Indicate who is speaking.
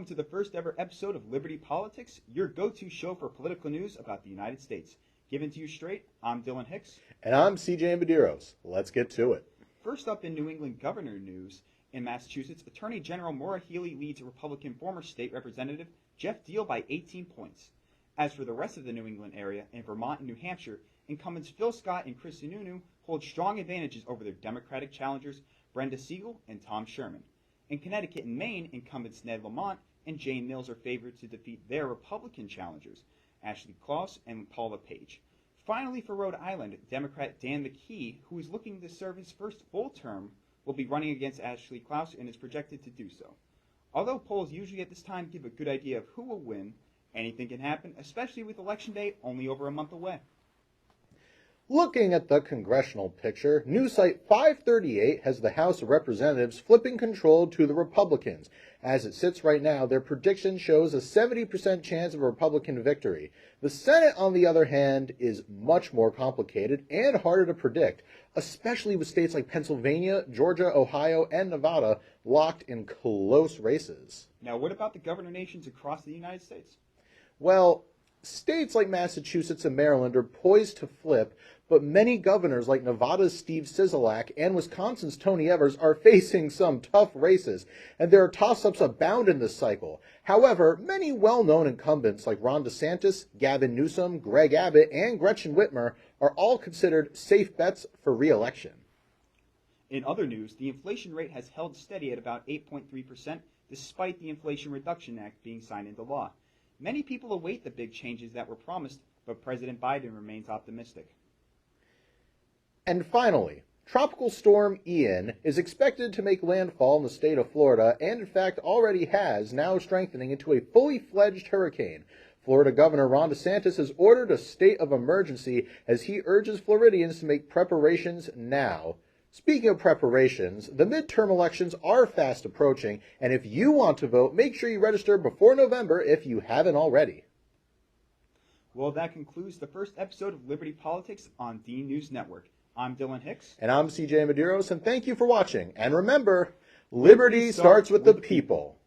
Speaker 1: welcome to the first ever episode of Liberty Politics, your go-to show for political news about the United States. Given to you straight, I'm Dylan Hicks.
Speaker 2: And I'm CJ Medeiros. Let's get to it.
Speaker 1: First up in New England governor news, in Massachusetts, Attorney General Maura Healey leads Republican former state representative Jeff Deal by 18 points. As for the rest of the New England area, in Vermont and New Hampshire, incumbents Phil Scott and Chris Sununu hold strong advantages over their Democratic challengers Brenda Siegel and Tom Sherman. In Connecticut and Maine, incumbents Ned Lamont and Jane Mills are favored to defeat their Republican challengers, Ashley Klaus and Paula Page. Finally, for Rhode Island, Democrat Dan McKee, who is looking to serve his first full term, will be running against Ashley Klaus and is projected to do so. Although polls usually at this time give a good idea of who will win, anything can happen, especially with Election Day only over a month away.
Speaker 2: Looking at the congressional picture, news site 538 has the House of Representatives flipping control to the Republicans. As it sits right now, their prediction shows a 70% chance of a Republican victory. The Senate, on the other hand, is much more complicated and harder to predict, especially with states like Pennsylvania, Georgia, Ohio, and Nevada locked in close races.
Speaker 1: Now, what about the governor nations across the United States?
Speaker 2: Well, states like Massachusetts and Maryland are poised to flip, but many governors like Nevada's Steve Sisolak and Wisconsin's Tony Evers are facing some tough races, and there are toss-ups abound in this cycle. However, many well-known incumbents like Ron DeSantis, Gavin Newsom, Greg Abbott, and Gretchen Whitmer are all considered safe bets for re-election.
Speaker 1: In other news, the inflation rate has held steady at about 8.3% despite the Inflation Reduction Act being signed into law. Many people await the big changes that were promised, but President Biden remains optimistic.
Speaker 2: And finally, Tropical Storm Ian is expected to make landfall in the state of Florida and in fact already has, now strengthening into a fully fledged hurricane. Florida Governor Ron DeSantis has ordered a state of emergency as he urges Floridians to make preparations now. Speaking of preparations, the midterm elections are fast approaching, and if you want to vote, make sure you register before November if you haven't already.
Speaker 1: Well, that concludes the first episode of Liberty Politics on D News Network. I'm Dylan Hicks.
Speaker 2: And I'm CJ Medeiros, and thank you for watching. And remember, liberty starts with the people.